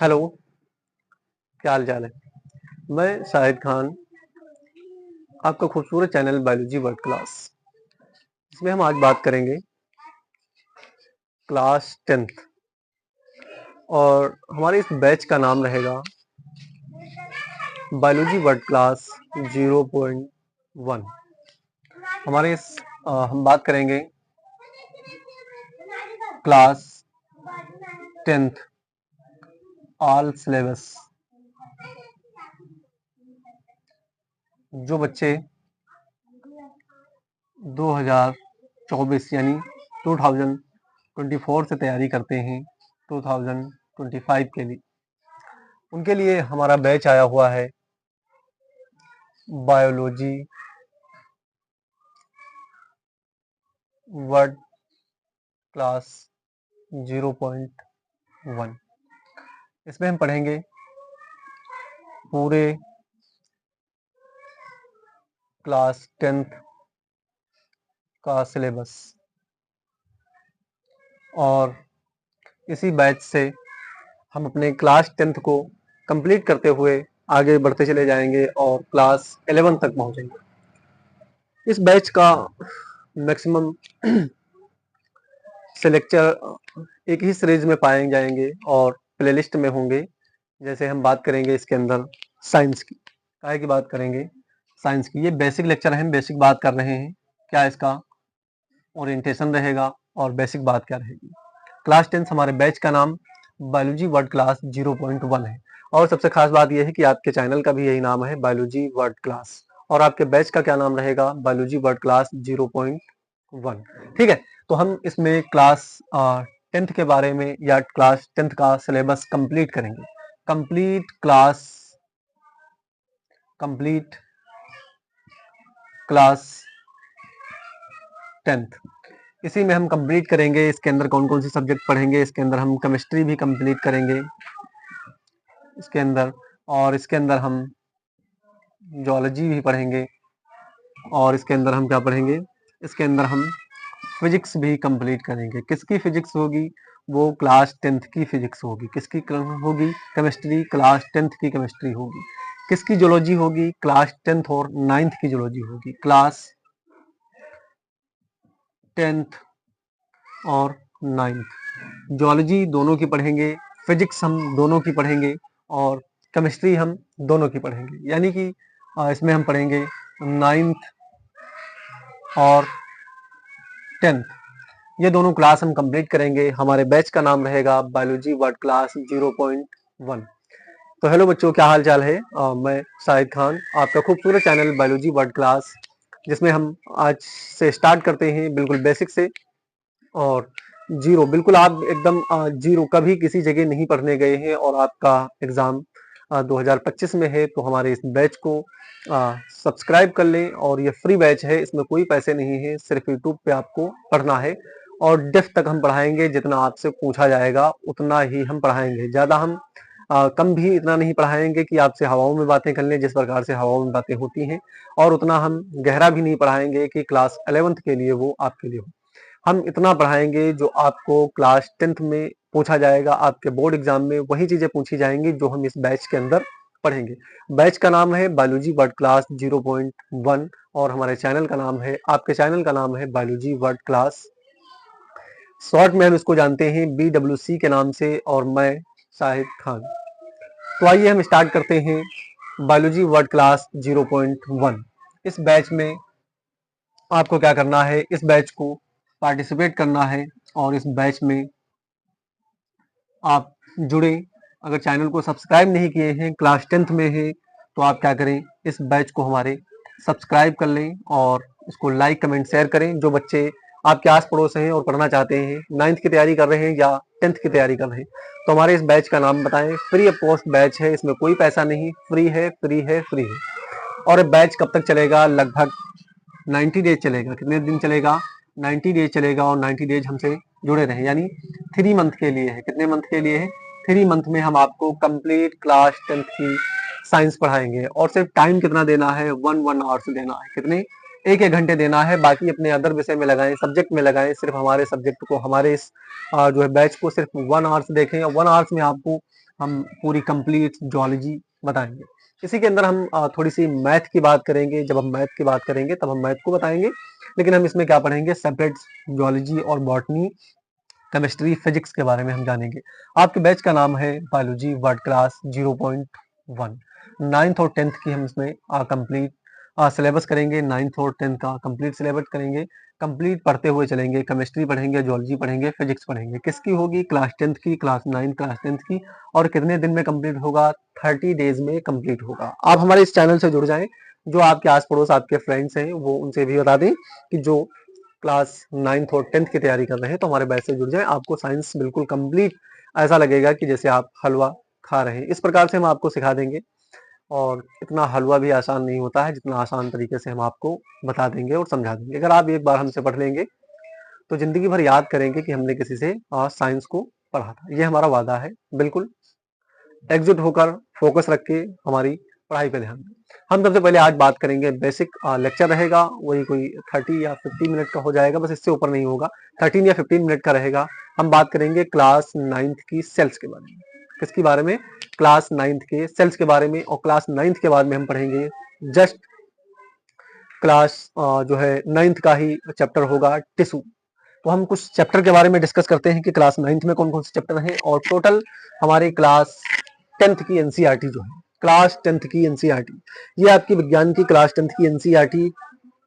Hello, क्या हाल चाल है। मैं शाहिद खान, आपका खूबसूरत चैनल बायोलॉजी वर्ल्ड क्लास। इसमें हम आज बात करेंगे क्लास 10th और हमारे इस बैच का नाम रहेगा बायोलॉजी वर्ल्ड क्लास 0.1। हमारे इस हम बात करेंगे क्लास 10th ऑल सिलेबस। जो बच्चे 2024 यानी 2024 से तैयारी करते हैं 2025 के लिए, उनके लिए हमारा बैच आया हुआ है बायोलॉजी वर्ल्ड क्लास 0.1। इसमें हम पढ़ेंगे पूरे क्लास 10th का सिलेबस और इसी बैच से हम अपने क्लास 10th को कंप्लीट करते हुए आगे बढ़ते चले जाएंगे और क्लास 11 तक पहुंचेंगे। इस बैच का मैक्सिमम से लेक्चर एक ही सीरीज में पाए जाएंगे और प्लेलिस्ट में होंगे। जैसे हम बात करेंगे इसके अंदर साइंस की, काहे की बात करेंगे साइंस की। ये बेसिक लेक्चर है, हम बेसिक बात कर रहे हैं, क्या इसका ओरिएंटेशन रहेगा और बेसिक बात क्या रहेगी। क्लास 10 हमारे बैच का नाम बायोलॉजी वर्ल्ड क्लास 0.1 है और सबसे खास बात यह है कि आपके चैनल का भी यही नाम है बायोलॉजी वर्ल्ड क्लास और आपके बैच का क्या नाम रहेगा बायोलॉजी वर्ल्ड क्लास 0.1। ठीक है, तो हम इसमें क्लास 10th के बारे में या क्लास 10th का सिलेबस कंप्लीट करेंगे। कंप्लीट क्लास 10th इसी में हम कंप्लीट करेंगे। इसके अंदर कौन कौन सी सब्जेक्ट पढ़ेंगे, इसके अंदर हम केमिस्ट्री भी कंप्लीट करेंगे इसके अंदर, और इसके अंदर हम जूलॉजी भी पढ़ेंगे और इसके अंदर हम क्या पढ़ेंगे, इसके अंदर हम फिजिक्स भी कंप्लीट करेंगे। किसकी फिजिक्स होगी, वो क्लास 10th की फिजिक्स होगी। किसकी होगी, केमिस्ट्री, क्लास 10th की केमिस्ट्री होगी। किसकी जूलॉजी होगी, क्लास 10th और 9th की जूलॉजी होगी। क्लास 10th और 9th जूलॉजी दोनों की पढ़ेंगे, फिजिक्स हम दोनों की पढ़ेंगे और केमिस्ट्री हम दोनों की पढ़ेंगे। यानी कि इसमें हम पढ़ेंगे 9th और 10th, ये दोनों क्लास हम कंप्लीट करेंगे। हमारे बैच का नाम रहेगा बायोलॉजी वर्ल्ड क्लास 0.1। तो हेलो बच्चों, क्या हाल चाल है। मैं शाहिद खान, आपका खूबसूरत चैनल बायोलॉजी वर्ल्ड क्लास, जिसमें हम आज से स्टार्ट करते हैं बिल्कुल बेसिक से और जीरो, बिल्कुल आप एकदम जीरो, कभी किसी जगह नहीं पढ़ने गए हैं और आपका एग्जाम 2025 में है, तो हमारे इस बैच को सब्सक्राइब कर लें। और ये फ्री बैच है, इसमें कोई पैसे नहीं है, सिर्फ यूट्यूब पे आपको पढ़ना है और डेफ तक हम पढ़ाएंगे। जितना आपसे पूछा जाएगा उतना ही हम पढ़ाएंगे, ज्यादा हम कम भी इतना नहीं पढ़ाएंगे कि आपसे हवाओं में बातें कर लें, जिस प्रकार से हवाओं में बातें होती हैं, और उतना हम गहरा भी नहीं पढ़ाएंगे कि क्लास 11th के लिए वो आपके लिए हो। हम इतना पढ़ाएंगे जो आपको क्लास 10th में पूछा जाएगा, आपके बोर्ड एग्जाम में वही चीजें पूछी जाएंगी जो हम इस बैच के अंदर पढ़ेंगे। बैच का नाम है बायोलॉजी वर्ल्ड क्लास 0.1 और हमारे चैनल का नाम है, आपके चैनल का नाम है बायोलॉजी वर्ल्ड क्लास। शॉर्ट में हम इसको जानते हैं BWC के नाम से और मैं शाहिद खान। तो आइए हम स्टार्ट करते हैं बायोलॉजी वर्ल्ड क्लास 0.1। इस बैच में आपको क्या करना है, इस बैच को पार्टिसिपेट करना है और इस बैच में आप जुड़े। अगर चैनल को सब्सक्राइब नहीं किए हैं, क्लास 10th में है, तो आप क्या करें, इस बैच को हमारे सब्सक्राइब कर लें और इसको लाइक कमेंट शेयर करें। जो बच्चे आपके आस पड़ोस हैं और पढ़ना चाहते हैं, 9th की तैयारी कर रहे हैं या 10th की तैयारी कर रहे हैं, तो हमारे इस बैच का नाम बताएं। फ्री ऑफ कॉस्ट बैच है, इसमें कोई पैसा नहीं, फ्री है फ्री है फ्री है। और ये बैच कब तक चलेगा, लगभग 90 डेज चलेगा। कितने दिन चलेगा, 90 डेज चलेगा और 90 डेज हमसे जुड़े रहे, यानी 3 मंथ के लिए है। कितने मंथ के लिए है, 3 मंथ में हम आपको कंप्लीट क्लास 10th की साइंस पढ़ाएंगे। और सिर्फ टाइम कितना देना है, 1 आवर्स देना है। कितने, 1 घंटे देना है, बाकी अपने अदर विषय में लगाएं, सब्जेक्ट में लगाएं। सिर्फ हमारे सब्जेक्ट को, हमारे इस जो है बैच को सिर्फ 1 आवर्स देखें और 1 आवर्स में आपको हम पूरी कंप्लीट जूलॉजी बताएंगे। इसी के अंदर हम थोड़ी सी मैथ की बात करेंगे। जब हम मैथ की बात करेंगे तब हम मैथ को बताएंगे, लेकिन हम इसमें क्या पढ़ेंगे, सेपरेट जूलॉजी और बॉटनी, केमिस्ट्री, फिजिक्स के बारे में हम जानेंगे। आपके बैच का नाम है बायोलॉजी वर्ल्ड क्लास 0.1। 9th और 10th की हम इसमें कंप्लीट सिलेबस करेंगे। 9th और 10th का कंप्लीट सिलेबस करेंगे, कंप्लीट पढ़ते हुए चलेंगे। केमिस्ट्री पढ़ेंगे, जूलॉजी पढ़ेंगे, फिजिक्स पढ़ेंगे। किसकी होगी, क्लास 10th की, क्लास 9, क्लास 10th की। और कितने दिन में कंप्लीट होगा, 30 डेज में कंप्लीट होगा। आप हमारे इस चैनल से जुड़ जाएं। जो आपके आस पड़ोस आपके फ्रेंड्स हैं वो उनसे भी बता दें कि जो क्लास 9th और 10th की तैयारी कर रहे हैं तो हमारे बैच से जुड़ जाएं। आपको साइंस बिल्कुल कंप्लीट ऐसा लगेगा कि जैसे आप हलवा खा रहे हैं। इस प्रकार से हम आपको सिखा देंगे, और इतना हलवा भी आसान नहीं होता है जितना आसान तरीके से हम आपको बता देंगे और समझा देंगे। अगर आप एक बार हमसे पढ़ लेंगे तो जिंदगी भर याद करेंगे कि हमने किसी से साइंस को पढ़ा था। ये हमारा वादा है। बिल्कुल एकजुट होकर फोकस रख के हमारी पढ़ाई पे ध्यान दें। हम सबसे पहले आज बात करेंगे बेसिक लेक्चर रहेगा, वही कोई 30 या 50 मिनट का हो जाएगा, बस इससे ऊपर नहीं होगा। 13 या 15 मिनट का रहेगा। हम बात करेंगे क्लास 9th की सेल्स के बारे में। किसके बारे में, क्लास 9th के सेल्स के बारे में। और क्लास 9th के बाद में हम पढ़ेंगे जस्ट क्लास जो है 9th का ही चैप्टर होगा टिश्यू। तो हम कुछ चैप्टर के बारे में डिस्कस करते हैं कि क्लास 9th में कौन कौन से चैप्टर हैं। और टोटल हमारी क्लास 10th की एनसीईआरटी जो है, क्लास 10th की एनसीईआरटी, ये आपकी विज्ञान की क्लास 10th की एनसीईआरटी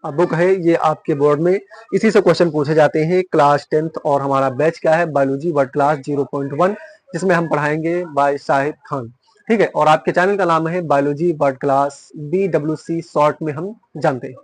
बुक है। ये आपके बोर्ड में इसी से क्वेश्चन पूछे जाते हैं। क्लास 10th और हमारा बैच क्या है, बायोलॉजी वर्ल्ड क्लास 0.1, जिसमें हम पढ़ाएंगे बाय शाहिद खान। ठीक है, और आपके चैनल का नाम है biology world class, BWC short में हम जानते हैं।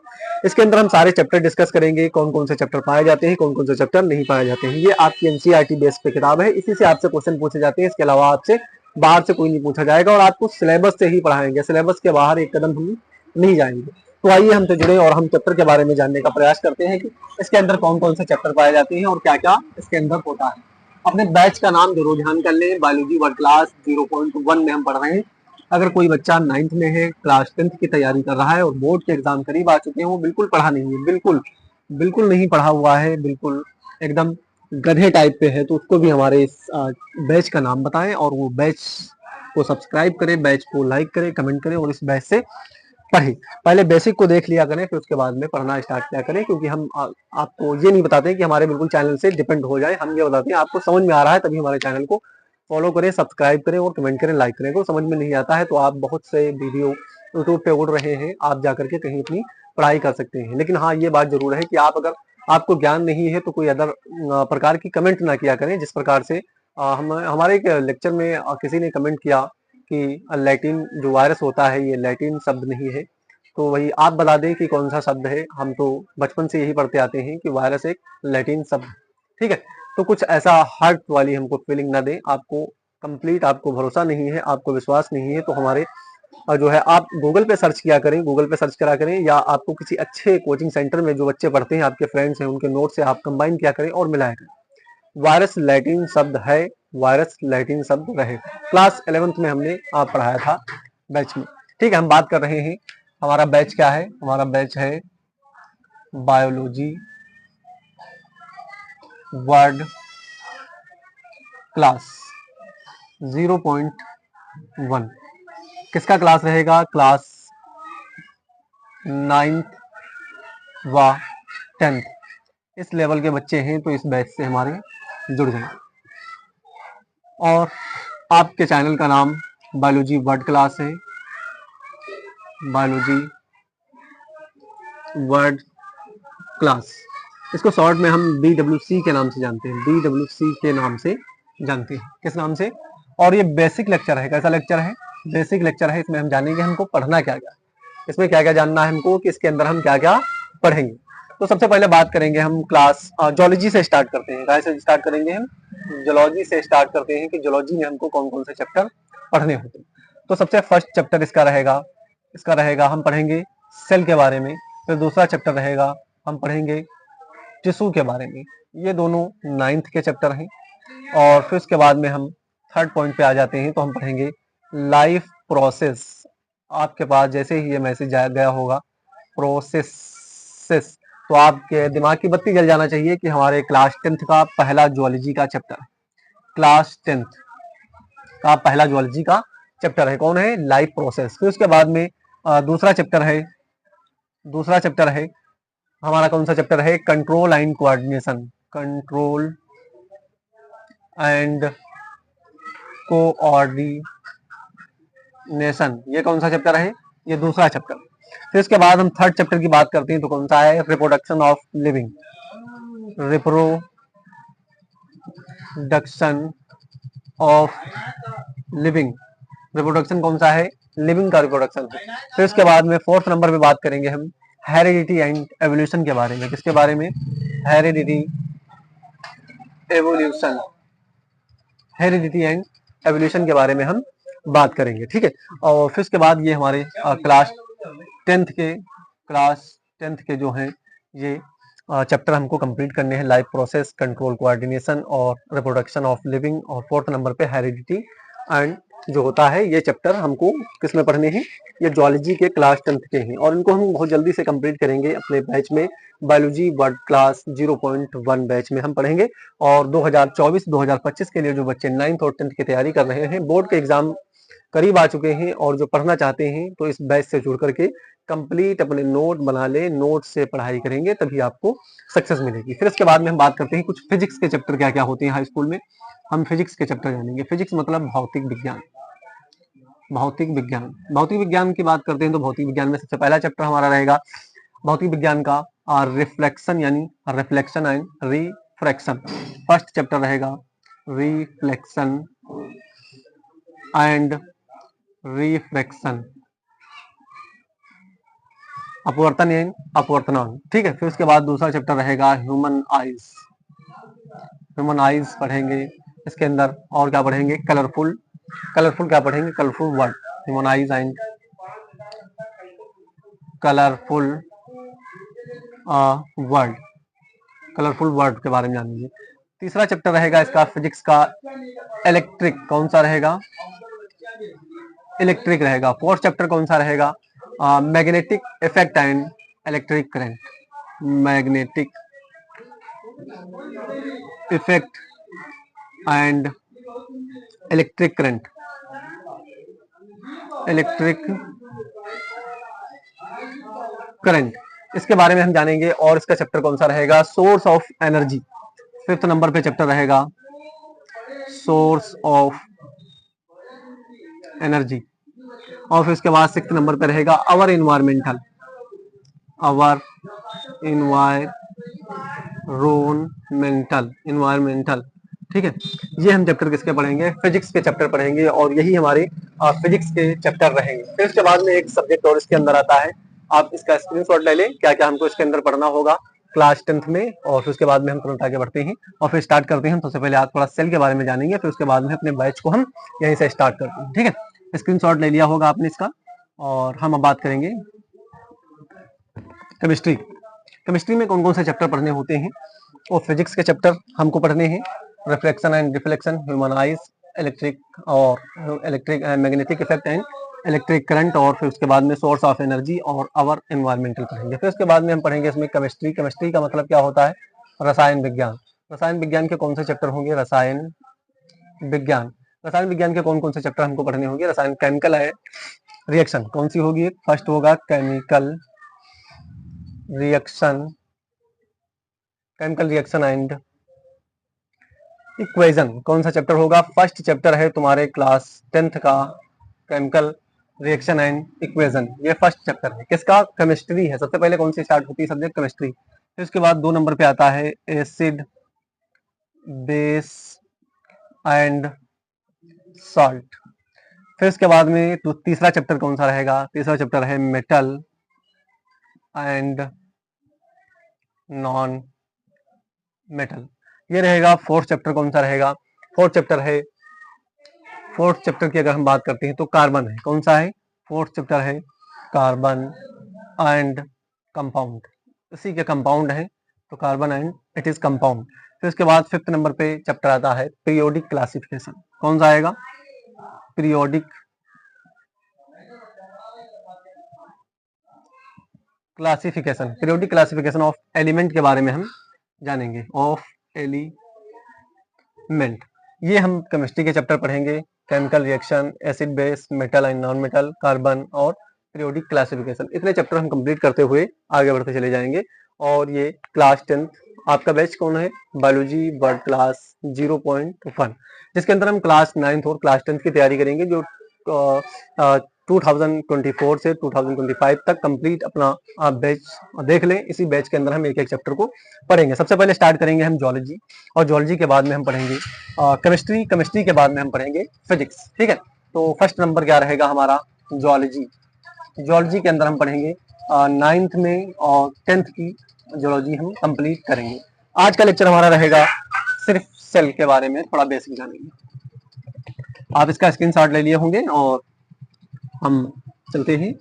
इसके अंदर हम सारे चैप्टर डिस्कस करेंगे, कौन कौन से चैप्टर पाए जाते हैं, कौन कौन से चैप्टर नहीं पाए जाते हैं। ये आपकी एनसीईआरटी बेस पे किताब है, इसी से आपसे क्वेश्चन पूछे जाते हैं। इसके अलावा आपसे बाहर से कोई नहीं पूछा जाएगा, और आपको सिलेबस से ही पढ़ाएंगे। सिलेबस के बाहर एक कदम हम नहीं जाएंगे। तो आइए हमसे जुड़े और हम चैप्टर के बारे में जानने का प्रयास करते हैं कि इसके अंदर कौन कौन से चैप्टर पाए जाते हैं और क्या क्या इसके अंदर होता है। अपने बैच का नाम जरूर ध्यान कर लें, बायोलॉजी वर्ल्ड क्लास 0.1 में हम पढ़ रहे हैं। अगर कोई बच्चा 9th में है, क्लास 10th की तैयारी कर रहा है और बोर्ड के एग्जाम करीब आ चुके हैं, वो बिल्कुल पढ़ा नहीं है, बिल्कुल बिल्कुल नहीं पढ़ा हुआ है, बिल्कुल एकदम गधे टाइप पे है, तो उसको भी हमारे इस बैच का नाम बताएं और वो बैच को सब्सक्राइब करें, बैच को लाइक करें, कमेंट करें और इस बैच से पढ़े। पहले बेसिक को देख लिया करें, फिर उसके बाद में पढ़ना स्टार्ट किया करें। क्योंकि हम आपको ये नहीं बताते कि हमारे बिल्कुल चैनल से डिपेंड हो जाए। हम ये बताते हैं आपको समझ में आ रहा है तभी हमारे चैनल को फॉलो करें, सब्सक्राइब करें और कमेंट करें, लाइक करें। को समझ में नहीं आता है तो आप बहुत से वीडियो यूट्यूब पे उड़ रहे हैं, आप जाकर के कहीं अपनी पढ़ाई कर सकते हैं। लेकिन हाँ, ये बात जरूर है कि आप अगर आपको ज्ञान नहीं है तो कोई अदर प्रकार की कमेंट ना किया करें। जिस प्रकार से हम हमारे एक लेक्चर में किसी ने कमेंट किया कि लैटिन जो वायरस होता है ये लैटिन शब्द नहीं है, तो वही आप बता दें कि कौन सा शब्द है। हम तो बचपन से यही पढ़ते आते हैं कि वायरस एक लैटिन शब्द, ठीक है। तो कुछ ऐसा हर्ट वाली हमको फीलिंग ना दें। आपको कंप्लीट, आपको भरोसा नहीं है, आपको विश्वास नहीं है तो हमारे जो है आप गूगल पे सर्च किया करें, गूगल पे सर्च करा करें, या आपको किसी अच्छे कोचिंग सेंटर में जो बच्चे पढ़ते हैं, आपके फ्रेंड्स हैं, उनके नोट से आप कंबाइन किया करें और मिलाया करें। वायरस लैटिन शब्द है, वायरस लैटिन शब्द रहे। क्लास 11th में हमने आप पढ़ाया था बैच में, ठीक है। हम बात कर रहे हैं हमारा बैच क्या है। हमारा बैच है बायोलॉजी वर्ल्ड क्लास 0.1। किसका क्लास रहेगा, क्लास 9th व 10th, इस लेवल के बच्चे हैं तो इस बैच से हमारे जुड़ जाएं। और आपके चैनल का नाम बायोलॉजी वर्ल्ड क्लास है, बायोलॉजी वर्ल्ड क्लास। इसको शॉर्ट में हम BWC के नाम से जानते हैं, BWC के नाम से जानते हैं। किस नाम से। और ये बेसिक लेक्चर है। कैसा लेक्चर है, बेसिक लेक्चर है। इसमें हम जानेंगे हमको पढ़ना क्या क्या, इसमें क्या क्या जानना है हमको, कि इसके अंदर हम क्या क्या पढ़ेंगे। तो सबसे पहले बात करेंगे हम क्लास जूलॉजी से स्टार्ट करते हैं। कैसे स्टार्ट करेंगे, हम जूलॉजी से स्टार्ट करते हैं कि जूलॉजी में हमको कौन कौन से चैप्टर पढ़ने होते हैं। तो सबसे फर्स्ट चैप्टर इसका रहेगा हम पढ़ेंगे सेल के बारे में। फिर दूसरा चैप्टर रहेगा हम पढ़ेंगे टिश्यू के बारे में। ये दोनों 9th के चैप्टर हैं। और फिर उसके बाद में हम थर्ड पॉइंट पे आ जाते हैं, तो हम पढ़ेंगे लाइफ प्रोसेस। आपके पास जैसे ही ये मैसेज गया होगा प्रोसेसेस, तो आपके दिमाग की बत्ती जल जाना चाहिए कि हमारे क्लास 10th का पहला जूलॉजी का चैप्टर, क्लास 10th का पहला ज्वालजी का चैप्टर है। कौन है? Life process. फिर उसके बाद में दूसरा चैप्टर है हमारा कौन सा चैप्टर है? Control and coordination. Control and coordination, ये कौन सा चैप्टर है? ये दूसरा चैप्टर। फिर इसके बाद हम थर्ड चैप्टर की बात करते हैं तो कौन सा है? Reproduction of living. Reproduction of living, reproduction कौन सा है? लिविंग का रिप्रोडक्शन है। फिर इसके बाद में फोर्थ नंबर पे बात करेंगे हम हेरिडिटी एंड एवोल्यूशन के बारे में। किसके बारे में? Heredity evolution, heredity and evolution के बारे में हम बात करेंगे, ठीक है। और फिर उसके बाद ये हमारे क्लास टेंथ के जो हैं ये चैप्टर हमको कंप्लीट करने हैं। लाइफ प्रोसेस, कंट्रोल कोऑर्डिनेशन और रिप्रोडक्शन ऑफ लिविंग, और फोर्थ नंबर पे हेरिडिटी एंड जो होता है ये चैप्टर हमको किस में पढ़ने हैं? ये जूलॉजी के क्लास 10th के हैं और इनको हम बहुत जल्दी से कंप्लीट करेंगे अपने बैच में। बायोलॉजी वर्ल्ड क्लास 0.1 बैच में हम पढ़ेंगे। और 2024-2025 के लिए जो बच्चे 9th और 10th की तैयारी कर रहे हैं, बोर्ड के एग्जाम करीब आ चुके हैं और जो पढ़ना चाहते हैं तो इस बैच से जुड़ करके कंप्लीट अपने नोट बना ले, नोट से पढ़ाई करेंगे तभी आपको सक्सेस मिलेगी। फिर इसके बाद में हम बात करते हैं कुछ फिजिक्स के चैप्टर क्या क्या होते हैं हाई स्कूल में। हम फिजिक्स के चैप्टर जानेंगे। फिजिक्स मतलब भौतिक विज्ञान। भौतिक विज्ञान की बात करते हैं तो भौतिक विज्ञान में सबसे पहला चैप्टर हमारा रहेगा भौतिक विज्ञान का रिफ्लेक्शन यानी reflection and refraction. First chapter रहेगा रिफ्लेक्शन एंड रिफ्रैक्शन, अपवर्तन एंड अपवर्तनांक, ठीक है। फिर उसके बाद दूसरा चैप्टर रहेगा ह्यूमन आइज पढ़ेंगे। इसके अंदर और क्या पढ़ेंगे? कलरफुल क्या पढ़ेंगे? Colourful word, human eyes and colourful word के बारे में जानेंगे। तीसरा चैप्टर रहेगा इसका फिजिक्स का इलेक्ट्रिक। कौन सा रहेगा? इलेक्ट्रिक रहेगा। फोर्थ चैप्टर कौन सा रहेगा? Magnetic effect and electric current. Magnetic effect and electric current, इसके बारे में हम जानेंगे। और इसका चैप्टर कौन सा रहेगा? Source of energy. Fifth number पे चैप्टर रहेगा सोर्स ऑफ एनर्जी। और फिर उसके बाद सिक्स्थ नंबर पे रहेगा अवर इन्वायरमेंटल, ठीक है। ये हम चैप्टर किसके पढ़ेंगे? फिजिक्स के चैप्टर पढ़ेंगे और यही हमारे फिजिक्स के चैप्टर रहेंगे। फिर उसके बाद में एक सब्जेक्ट और इसके अंदर आता है, आप इसका स्क्रीनशॉट ले लें क्या क्या हमको इसके अंदर पढ़ना होगा क्लास 10th में। और फिर उसके बाद में हम तुरंत आगे बढ़ते हैं और फिर स्टार्ट करते हैं। सबसे पहले आज थोड़ा सेल के बारे में जानेंगे, फिर उसके बाद में अपने बैच को हम यहीं से स्टार्ट करते हैं, ठीक है। स्क्रीनशॉट ले लिया होगा आपने इसका। और हम अब बात करेंगे केमिस्ट्री में कौन कौन से चैप्टर पढ़ने होते हैं। और फिजिक्स के चैप्टर हमको पढ़ने हैं reflection and reflection, human eyes, electric magnetic effect and electric current. और फिर उसके बाद में सोर्स ऑफ एनर्जी और अवर एनवायरमेंटल पढ़ेंगे। फिर उसके बाद में हम पढ़ेंगे इसमें केमिस्ट्री का मतलब क्या होता है? रसायन विज्ञान के कौन से चैप्टर होंगे? रसायन विज्ञान के कौन कौन से चैप्टर हमको पढ़ने होंगे? रसायन केमिकल है रिएक्शन कौन सी होगी? फर्स्ट होगा केमिकल रिएक्शन एंड इक्वेशन। कौन सा चैप्टर होगा? फर्स्ट चैप्टर है तुम्हारे क्लास 10th का केमिकल रिएक्शन एंड इक्वेशन। ये फर्स्ट चैप्टर है किसका? केमिस्ट्री है। सबसे पहले कौन सी स्टार्ट होती है सब्जेक्ट? केमिस्ट्री। फिर उसके बाद 2 नंबर पे आता है एसिड, बेस एंड सॉल्ट। फिर उसके बाद में तो तीसरा चैप्टर कौन सा रहेगा? तीसरा चैप्टर है मेटल एंड नॉन मेटल, ये रहेगा। फोर्थ चैप्टर कौन सा रहेगा? फोर्थ चैप्टर की अगर हम बात करते हैं तो कार्बन है। कौन सा है? फोर्थ चैप्टर है कार्बन एंड कंपाउंड, इसी के कंपाउंड है तो carbon and it is compound. फिर उसके बाद फिफ्थ नंबर पे चैप्टर आता है पीरियोडिक क्लासिफिकेशन। कौन सा आएगा? पीरियोडिक क्लासिफिकेशन ऑफ एलिमेंट के बारे में हम जानेंगे। ऑफ एलिमेंट, ये हम केमिस्ट्री के चैप्टर पढ़ेंगे chemical reaction, acid base, metal and non metal, carbon और पीरियोडिक क्लासिफिकेशन। इतने चैप्टर हम कंप्लीट करते हुए आगे बढ़ते चले जाएंगे। और ये क्लास 10 आपका बैच कौन है? बायोलॉजी वर्ड क्लास 0.1, जिसके अंदर हम क्लास 9th और क्लास 10th की तैयारी करेंगे, जो 2024 से 2025 तक कंप्लीट अपना बैच देख लें। इसी बैच के अंदर हम एक एक चैप्टर को पढ़ेंगे। सबसे पहले स्टार्ट करेंगे हम ज्योलॉजी, और ज्योलॉजी के बाद में हम पढ़ेंगे केमिस्ट्री, केमिस्ट्री के बाद में हम पढ़ेंगे फिजिक्स। ठीक है, तो फर्स्ट नंबर क्या रहेगा हमारा? ज्योलॉजी। ज्योलॉजी के अंदर हम पढ़ेंगे 9th में और 10th की ज्योलॉजी हम कंप्लीट करेंगे। आज का लेक्चर हमारा रहेगा सिर्फ सेल के बारे में, थोड़ा बेसिक जानेंगे। आप इसका स्क्रीनशॉट ले लिए होंगे और हम चलते हैं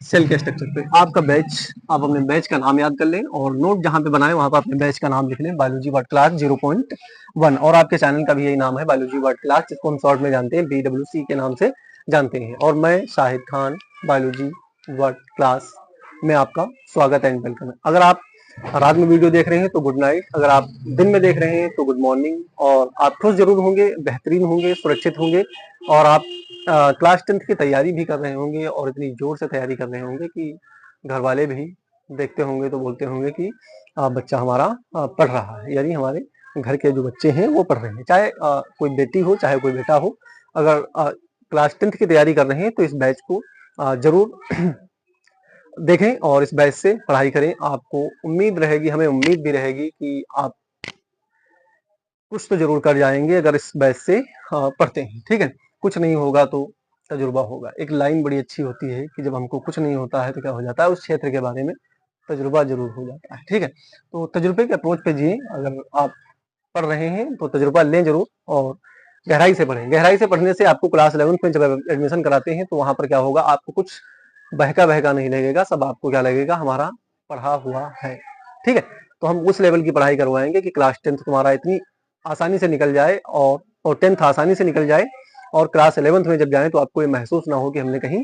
सेल के स्ट्रक्चर पे। आपका बैच, आप अपने बैच का नाम याद कर लें और नोट जहां पे बनाए वहां पर अपने बैच का नाम लिख लें, बायोलॉजी वर्ड क्लास 0.1। और आपके चैनल का भी यही नाम है, बायोलॉजी वर्ड क्लास, जिसको हम शॉर्ट में जानते हैं BWC के नाम से जानते हैं। और मैं Shahid Khan, biology word class में आपका स्वागत एंड वेलकम है। अगर आप रात में वीडियो देख रहे हैं तो गुड नाइट, अगर आप दिन में देख रहे हैं तो गुड मॉर्निंग। और आप खुश जरूर होंगे, बेहतरीन होंगे, सुरक्षित होंगे, और आप क्लास 10th की तैयारी भी कर रहे होंगे और इतनी जोर से तैयारी कर रहे होंगे कि घर वाले भी देखते होंगे तो बोलते होंगे कि बच्चा हमारा पढ़ रहा है, यानी हमारे घर के जो बच्चे हैं वो पढ़ रहे हैं। चाहे कोई बेटी हो चाहे कोई बेटा हो, अगर क्लास 10th की तैयारी कर रहे हैं तो इस बैच को जरूर देखें और इस बैच से पढ़ाई करें। आपको उम्मीद रहेगी, हमें उम्मीद भी रहेगी कि आप कुछ तो जरूर कर जाएंगे अगर इस बैच से पढ़ते हैं। ठीक है, कुछ नहीं होगा तो तजुर्बा होगा। एक लाइन बड़ी अच्छी होती है कि जब हमको कुछ नहीं होता है तो क्या हो जाता है, उस क्षेत्र के बारे में तजुर्बा जरूर हो जाता है। ठीक है, तो तजुर्बे के अप्रोच पे जिए। अगर आप पढ़ रहे हैं तो तजुर्बा लें जरूर और गहराई से पढ़ें। गहराई से पढ़ने से आपको क्लास 11th में जब एडमिशन कराते हैं तो वहां पर क्या होगा, आपको कुछ बहका बहका नहीं लगेगा, सब आपको क्या लगेगा, हमारा पढ़ा हुआ है। ठीक है, तो हम उस लेवल की पढ़ाई करवाएंगे कि क्लास 10th तुम्हारा इतनी आसानी से निकल जाए और 10th आसानी से निकल जाए, और क्लास 11th में जब जाए तो आपको ये महसूस ना हो कि हमने कहीं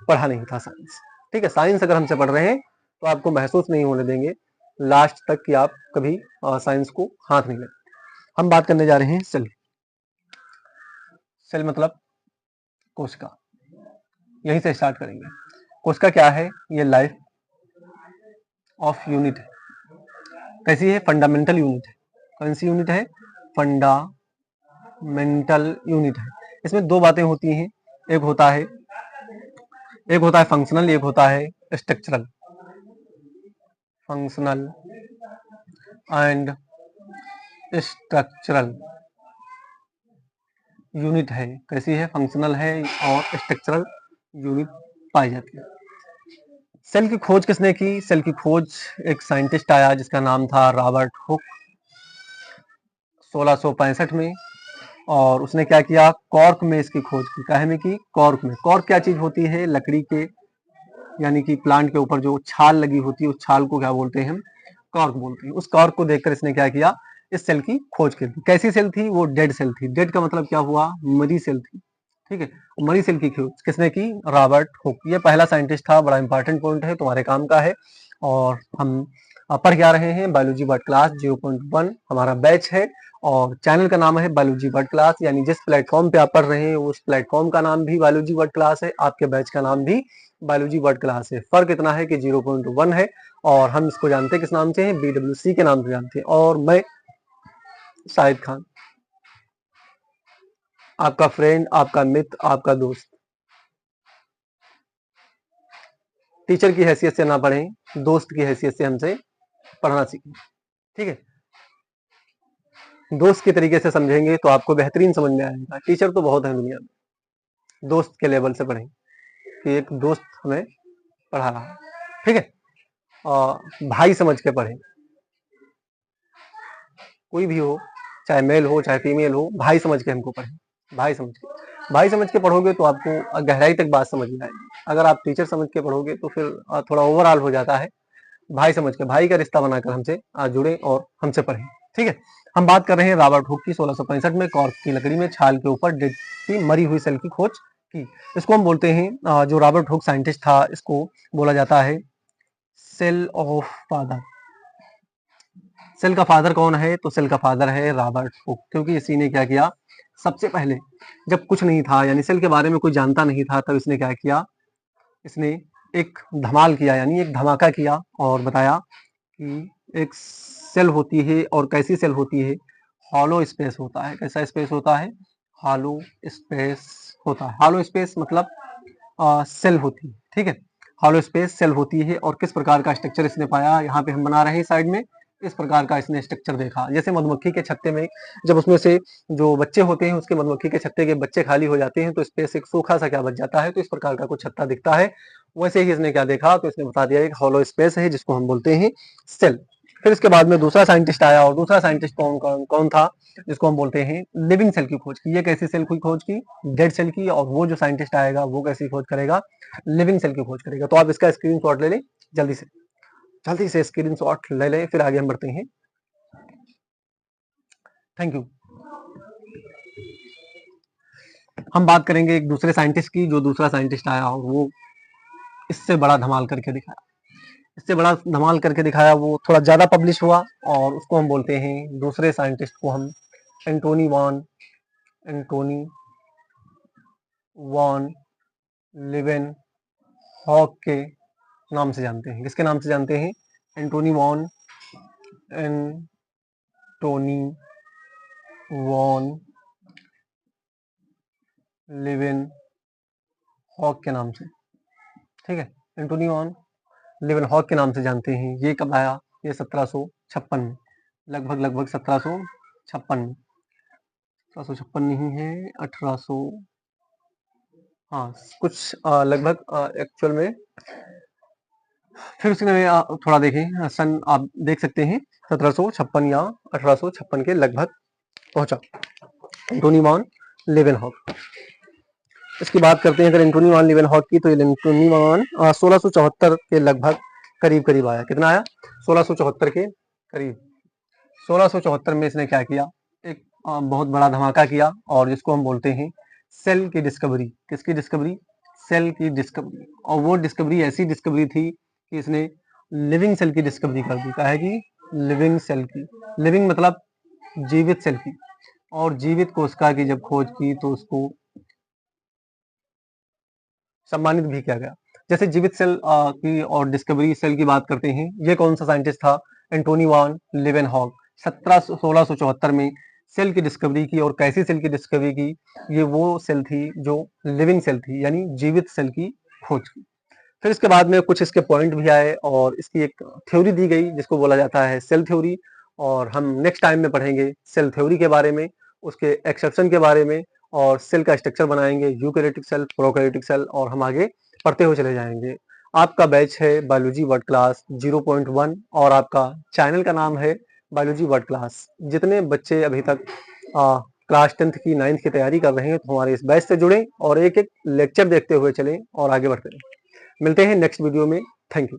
पढ़ा नहीं था साइंस। ठीक है, साइंस अगर हमसे पढ़ रहे हैं तो आपको महसूस नहीं होने देंगे लास्ट तक कि आप कभी साइंस को हाथ नहीं लगे। हम बात करने जा रहे हैं सेल। सेल मतलब कोशिका, यहीं से स्टार्ट करेंगे। कोशिका क्या है? ये लाइफ ऑफ यूनिट है। कैसी है? फंडामेंटल यूनिट है। कौन सी यूनिट है? फंडामेंटल यूनिट है। इसमें दो बातें होती हैं, एक होता है फंक्शनल, एक होता है structural. Functional and structural unit है। कैसी है? फंक्शनल है और स्ट्रक्चरल यूनिट पाई जाती है। सेल की खोज किसने की? सेल की खोज एक साइंटिस्ट आया जिसका नाम था रॉबर्ट हुक 1665 में, और उसने क्या किया, कॉर्क में इसकी खोज की। काहे में की? कॉर्क में। कॉर्क क्या चीज होती है? लकड़ी के, यानी कि प्लांट के ऊपर जो छाल लगी होती है उस छाल को क्या बोलते हैं हम? कॉर्क बोलते हैं। उस कॉर्क को देखकर इसने क्या किया, इस सेल की खोज की। कैसी सेल थी? वो डेड सेल थी। डेड का मतलब क्या हुआ? मरी सेल थी। ठीक है, मरी सेल की खोज किसने की? Robert Hooke. ये पहला साइंटिस्ट था, बड़ा इंपॉर्टेंट पॉइंट है, तुम्हारे काम का है। और हम पढ़ क्या रहे हैं? बायोलॉजी वर्ड क्लास 0.1 हमारा बैच है, और चैनल का नाम है बायोलॉजी वर्ड क्लास। यानी जिस प्लेटफॉर्म पे आप पढ़ रहे हैं उस प्लेटफॉर्म का नाम भी बायोलॉजी वर्ड क्लास है, आपके बैच का नाम भी बायोलॉजी वर्ड क्लास है। फर्क इतना है कि 0.1 है और हम इसको जानते हैं किस नाम से? BWC के नाम से जानते हैं। और मैं शाहिद खान, आपका फ्रेंड, आपका मित्र, आपका दोस्त। टीचर की हैसियत से ना पढ़ें, दोस्त की हैसियत से हमसे पढ़ना सीखें। ठीक है, दोस्त के तरीके से समझेंगे तो आपको बेहतरीन समझ में आएगा। टीचर तो बहुत है दुनिया में, दोस्त के लेवल से पढ़ें कि एक दोस्त हमें पढ़ा रहा है। ठीक है, और भाई समझ के पढ़ें। कोई भी हो, चाहे मेल हो चाहे फीमेल हो, भाई समझ के हमको पढ़ें। भाई समझ के पढ़ोगे तो आपको गहराई तक बात समझ में आएगी। अगर आप टीचर समझ के पढ़ोगे तो फिर थोड़ा ओवरऑल हो जाता है। भाई समझ के, भाई का रिश्ता बनाकर हमसे जुड़े और हमसे पढ़ें। ठीक है, हम बात कर रहे हैं रॉबर्ट हुक की 1665 में कॉर्क की लकड़ी में छाल के ऊपर डेड की मरी हुई सेल की खोज की। इसको हम बोलते हैं, जो रॉबर्ट हुक साइंटिस्ट था, इसको बोला जाता है सेल ऑफ फादर। सेल का फादर कौन है? तो सेल का फादर है रॉबर्ट हुक, क्योंकि इसी ने क्या किया, सबसे पहले जब कुछ नहीं था, यानी सेल के बारे में कोई जानता नहीं था, तब इसने क्या किया, इसने एक धमाल किया, यानी एक धमाका किया और बताया कि एक सेल होती है और कैसी सेल होती है, हॉलो स्पेस होता है। कैसा स्पेस होता है? हॉलो स्पेस होता है। हॉलो स्पेस मतलब सेल होती है, ठीक है। हॉलो स्पेस सेल होती है। और किस प्रकार का स्ट्रक्चर इसने पाया, यहाँ पे हम बना रहे हैं साइड में, इस प्रकार का इसने स्ट्रक्चर देखा। जैसे मधुमक्खी के छत्ते में जब उसमें से जो बच्चे होते हैं, उसके मधुमक्खी के छत्ते के बच्चे खाली हो जाते हैं, तो स्पेस एक सूखा सा क्या बच जाता है, तो इस प्रकार का कुछ छत्ता दिखता है। वैसे ही इसने क्या देखा, तो इसने बता दिया एक हॉलो स्पेस है जिसको हम बोलते हैं सेल। फिर इसके बाद में दूसरा साइंटिस्ट आया, और दूसरा साइंटिस्ट कौन था, जिसको हम बोलते हैं लिविंग सेल की खोज की। ये कैसी सेल की खोज की? डेड सेल की। और वो जो साइंटिस्ट आएगा वो कैसी खोज करेगा? लिविंग सेल की खोज करेगा। तो आप इसका स्क्रीनशॉट ले लें, जल्दी से स्क्रीनशॉट ले लें, फिर आगे हम बढ़ते हैं। Thank you. हम बात करेंगे एक दूसरे साइंटिस्ट की, जो दूसरा साइंटिस्ट आया और वो इससे बड़ा धमाल करके दिखाया। इससे बड़ा धमाल करके दिखाया, वो थोड़ा ज्यादा पब्लिश हुआ, और उसको हम बोलते हैं, दूसरे साइंटिस्ट को हम एंटोनी वॉन लिवेन हॉक के नाम से जानते हैं। किसके नाम से जानते हैं? एंटोनी वॉन लिवेन हॉक के नाम से, ठीक है। एंटोनी वॉन लिवेन हॉक के नाम से जानते हैं। ये कब आया? ये 1756 में, लगभग 1756 में। 1756 नहीं है, 1800, हाँ कुछ लगभग एक्चुअल में। फिर उसने थोड़ा देखें सन, आप देख सकते हैं 1756 या 1856 के लगभग पहुंचा एंटोनी वॉन लीवेनहॉक। इसकी बात करते हैं अगर एंटोनी वॉन लीवेनहॉक की, तो एंटोनी वॉन 1674 के लगभग करीब आया। कितना आया? 1674 के करीब। 1674 में इसने क्या किया, एक बहुत बड़ा धमाका किया, और जिसको हम बोलते हैं सेल की डिस्कवरी। किसकी डिस्कवरी? सेल की डिस्कवरी। और वो डिस्कवरी ऐसी डिस्कवरी थी कि इसने लिविंग सेल की डिस्कवरी कर दी। क्या है कि लिविंग सेल की, लिविंग मतलब जीवित सेल की, और जीवित कोशिका की जब खोज की तो उसको सम्मानित भी किया गया। जैसे जीवित सेल की और डिस्कवरी सेल की बात करते हैं, ये कौन सा साइंटिस्ट था? Antony von Leeuwenhoek. 1674 में सेल की डिस्कवरी की। और कैसी सेल की डिस्कवरी की? ये वो सेल थी जो लिविंग सेल थी, यानी जीवित सेल की खोज की। फिर इसके बाद में कुछ इसके पॉइंट भी आए, और इसकी एक थ्योरी दी गई जिसको बोला जाता है सेल थ्योरी। और हम नेक्स्ट टाइम में पढ़ेंगे सेल थ्योरी के बारे में, उसके एक्सेप्शन के बारे में, और सेल का स्ट्रक्चर बनाएंगे, यूकैरियोटिक सेल, प्रोकैरियोटिक सेल, और हम आगे पढ़ते हुए चले जाएंगे। आपका बैच है बायोलॉजी वर्ड क्लास 0.1, और आपका चैनल का नाम है बायोलॉजी वर्ड क्लास। जितने बच्चे अभी तक क्लास 10th की 9th की तैयारी कर रहे हैं, तो हमारे इस बैच से जुड़ें और एक एक लेक्चर देखते हुए चलें और आगे बढ़ते रहें। मिलते हैं नेक्स्ट वीडियो में। Thank you.